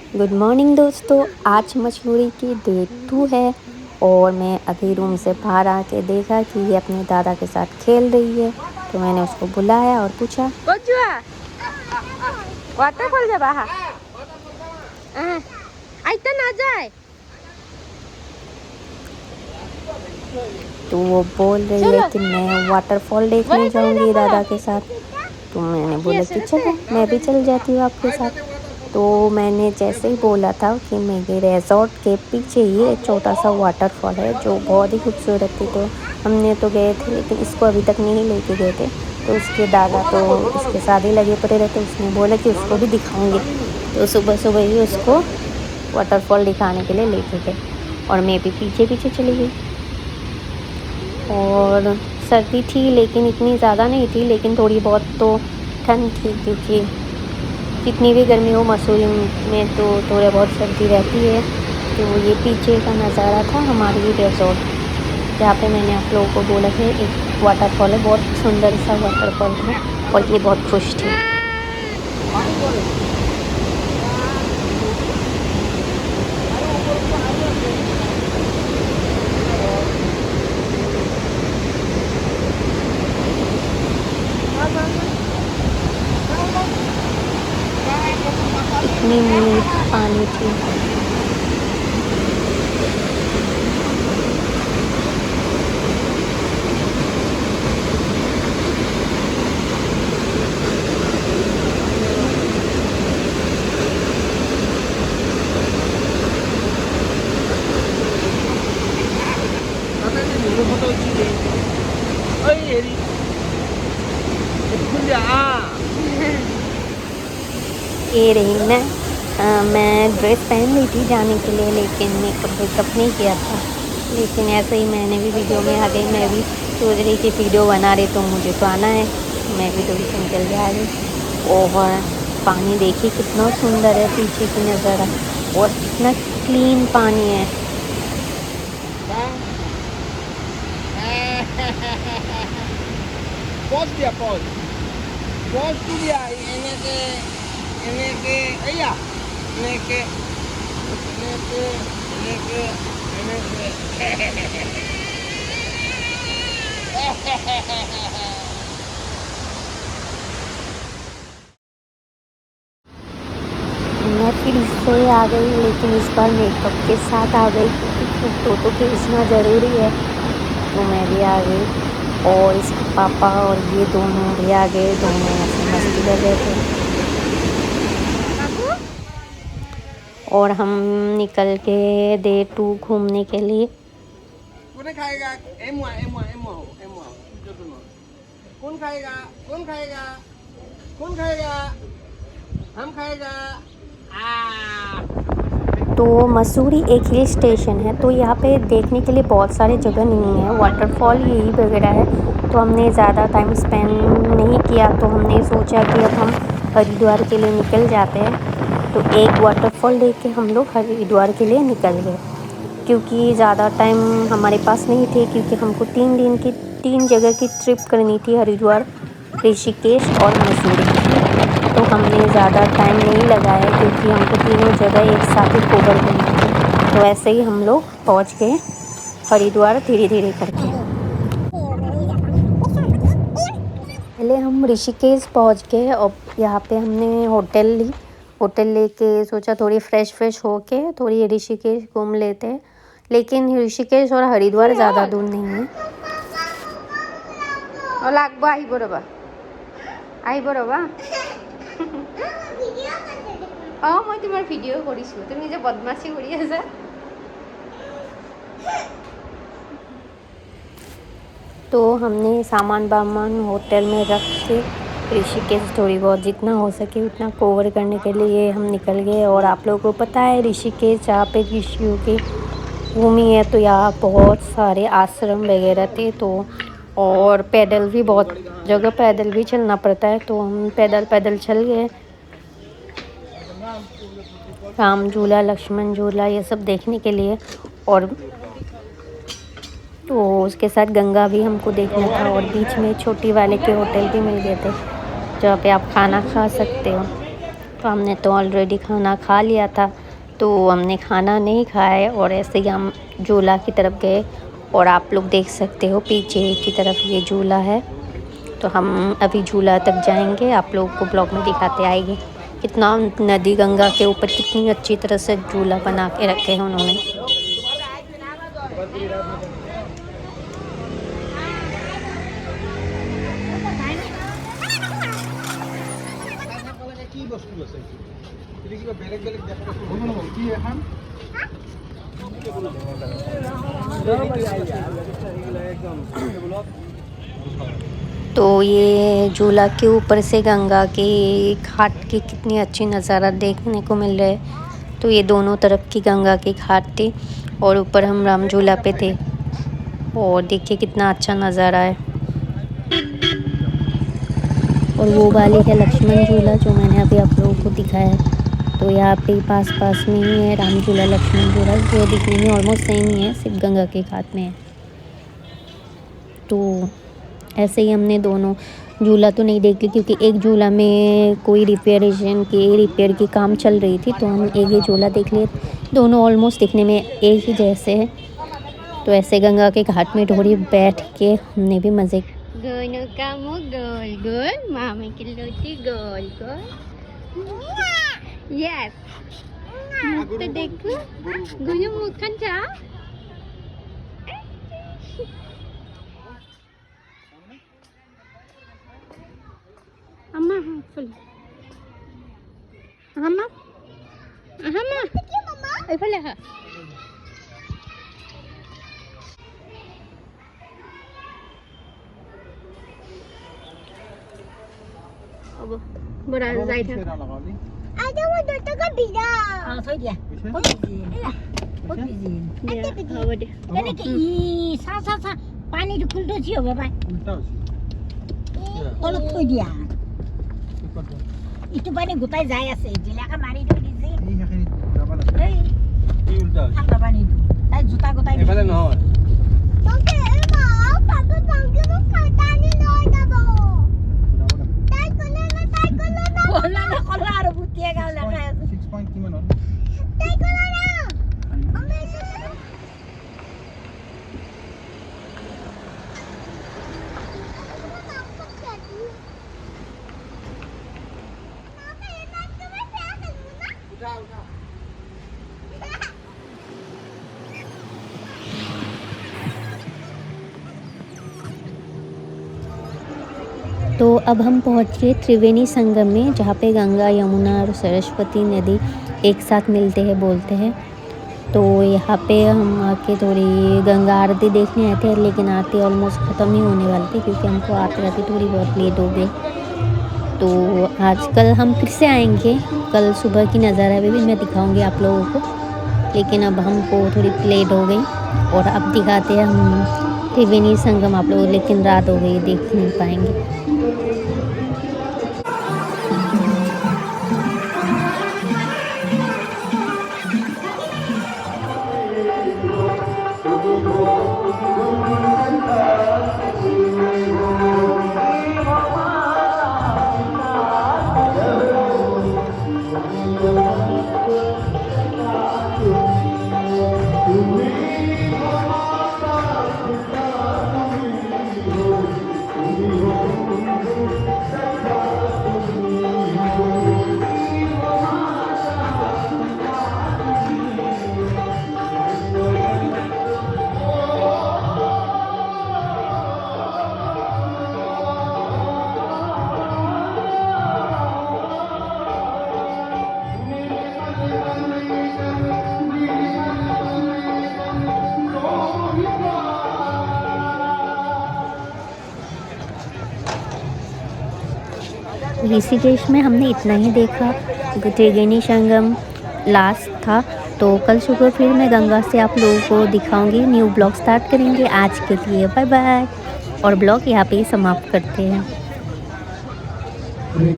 Good morning दोस्तों। आज मसूरी की डे 2 है और मैं अभी रूम से बाहर आके देखा कि ये अपने दादा के साथ खेल रही है, तो मैंने उसको बुलाया और पूछा वाटरफॉल जा बाहर आइता ना जाए। तो वो बोल रही है कि मैं वाटरफॉल देखने जाऊंगी दादा के साथ। तो मैंने बोला कि चलो मैं भी चल जाती हूँ आपके साथ। तो मैंने जैसे ही बोला था कि मेरे रिजॉर्ट के पीछे ही एक छोटा सा वाटरफॉल है जो बहुत ही खूबसूरत थी, तो हमने तो गए थे लेकिन इसको अभी तक नहीं लेके गए थे। तो उसके दादा तो इसके साथ ही लगे पड़े रहते, उसने बोला कि उसको भी दिखाऊंगे। तो सुबह सुबह ही उसको वाटरफॉल दिखाने के लिए लेके गए और मैं भी पीछे पीछे चली गई। और सर्दी थी लेकिन इतनी ज़्यादा नहीं थी, लेकिन थोड़ी बहुत तो ठंड थी, क्योंकि जितनी भी गर्मी हो मसूरी में तो थोड़ा बहुत सर्दी रहती है। तो ये पीछे का नज़ारा था हमारी रिजॉर्ट, जहाँ पे मैंने आप लोगों को बोला था एक वाटरफॉल है, बहुत सुंदर सा वाटरफॉल था और ये बहुत खुश थी। इतनी मीठ पानी थी। ये रही ना, मैं ड्रेस पहन ली थी जाने के लिए, लेकिन मेकअप नहीं किया था। लेकिन ऐसे ही मैंने भी वीडियो में आ गई, मैं भी सोच रही थी वीडियो बना रही तो मुझे तो आना है, मैं भी थोड़ी सी निकल के आ गई। और पानी देखिए कितना सुंदर है, पीछे की नज़ारा और कितना क्लीन पानी है। Pos dia pos. Pos tu dia ini ke iya. Ini ke. मैं फिर इससे आ गई, लेकिन इस बार मेकअप के साथ आ गई क्योंकि फ़ोटो तो खींचना ज़रूरी है। तो मैं भी आ गई और इसके पापा और ये दोनों भी आ गए, दोनों ऐसे मस्ती कर रहे थे और हम निकल के डे 2 घूमने के लिए। कौन खाएगा? em mau. जो दोनों. कौन खाएगा? कौन खाएगा? कौन खाएगा? हम खाएगा. तो मसूरी एक हिल स्टेशन है, तो यहाँ पे देखने के लिए बहुत सारे जगह नहीं है, वाटरफॉल यही वगैरह है। तो हमने ज़्यादा टाइम स्पेंड नहीं किया, तो हमने सोचा कि अब हम हरिद्वार के लिए निकल जाते हैं। तो एक वाटरफॉल देख के हम लोग हरिद्वार के लिए निकल गए, क्योंकि ज़्यादा टाइम हमारे पास नहीं थे, क्योंकि हमको 3 दिन की 3 जगह की ट्रिप करनी थी, हरिद्वार, ऋषिकेश और मसूरी। तो हमने ज़्यादा टाइम नहीं लगाया क्योंकि हमको तीनों जगह एक साथ ही कवर करनी थी। तो ऐसे ही हम लोग पहुँच गए हरिद्वार धीरे धीरे करके। पहले हम ऋषिकेश पहुँच गए और यहाँ पे हमने होटल ली। होटल लेके सोचा थोड़ी फ्रेश होके थोड़ी ऋषिकेश घूम लेते हैं, लेकिन ऋषिकेश और हरिद्वार ज़्यादा दूर नहीं है। मैं तुम्हार भिडिओ करिछु, तुम जे बदमाशी करि आछा। तो हमने सामान होटल में रख के ऋषिकेश थोड़ी बहुत जितना हो सके उतना कवर करने के लिए हम निकल गए। और आप लोगों को पता है ऋषिकेश जहाँ पे ऋषियों की भूमि है, तो यहाँ बहुत सारे आश्रम वगैरह थे। तो और पैदल भी बहुत जगह पैदल भी चलना पड़ता है, तो हम पैदल चल गए। राम झूला, लक्ष्मण झूला, ये सब देखने के लिए। और तो उसके साथ गंगा भी हमको देखना था और बीच में छोटी वाले के होटल भी मिल गए थे जहाँ पे आप खाना खा सकते हो। तो हमने तो ऑलरेडी खाना खा लिया था, तो हमने खाना नहीं खाया और ऐसे ही हम झूला की तरफ गए। और आप लोग देख सकते हो पीछे की तरफ ये झूला है, तो हम अभी झूला तक जाएंगे, आप लोगों को ब्लॉग में दिखाते आएंगे। कितना नदी गंगा के ऊपर कितनी अच्छी तरह से झूला बना के रखे हैं उन्होंने। तो ये झूला के ऊपर से गंगा के घाट की कितनी अच्छी नज़ारा देखने को मिल रहा है। तो ये दोनों तरफ की गंगा की घाट थी और ऊपर हम राम झूला पे थे, और देखिए कितना अच्छा नज़ारा है। और वो वाली है लक्ष्मण झूला जो मैंने अभी आप लोगों को दिखाया है। तो यहाँ पे पास में ही है राम झूला, लक्ष्मण झूला, जो दिखने में ऑलमोस्ट सेम ही है, सिर्फ गंगा के घाट में है। तो ऐसे ही हमने दोनों झूला तो नहीं देख ली, क्योंकि एक झूला में कोई रिपेयर की काम चल रही थी, तो हम एक ही झूला देख लिए। दोनों ऑलमोस्ट दिखने में एक ही जैसे है। तो ऐसे गंगा के घाट में थोड़ी बैठ के हमने भी मज़े। Gono kamu gol, mami keluti gol. Yes. तो देखो, गुनु मुखन जा। अम्मा हाँ फुल। अम्मा ए फुल है। अब बड़ा जाइट है। Ada mau datang ke bida. thôi đi. Hốt gì? Ada Cái này cái sao पानी तो खुलतो थियो बाबा ओलो thôi dia itu pani gutai যায় আছে জিলাকা মারি ধরি যে এই এখানে যাবা না এই কি উল্টা ঠান্ডা পানি তাই জুতা গুতাই এফালে নহয় ওকে মা পাপা পাঙ্কে তো খাটানি নয় না বো তাই কোলা না কোলা আর বুটিয়ে গাও লাগা 6 পয়েন্ট কিমান হল তাই কোলা না আমি तो अब हम पहुँच गए त्रिवेणी संगम में, जहाँ पे गंगा यमुना और सरस्वती नदी एक साथ मिलते हैं बोलते हैं। तो यहाँ पे हम आके थोड़ी गंगा आरती देखने आए थे, लेकिन आरती ऑलमोस्ट ख़त्म ही होने वाली थी, क्योंकि हमको आते आते थोड़ी बहुत लेट हो गई। तो आज कल हम फिर से आएंगे, कल सुबह की नज़ारा भी मैं दिखाऊंगी आप लोगों को, लेकिन अब हमको थोड़ी लेट हो गई। और अब दिखाते हैं हम त्रिवेणी संगम आप लोग, लेकिन रात हो गई, देख नहीं पाएंगे। ऋषिकेश में हमने इतना ही देखा, त्रिवेणी संगम लास्ट था। तो कल सुबह फिर मैं गंगा से आप लोगों को दिखाऊंगी, न्यू ब्लॉग स्टार्ट करेंगे। आज के लिए बाय बाय, और ब्लॉग यहाँ पे ही समाप्त करते हैं।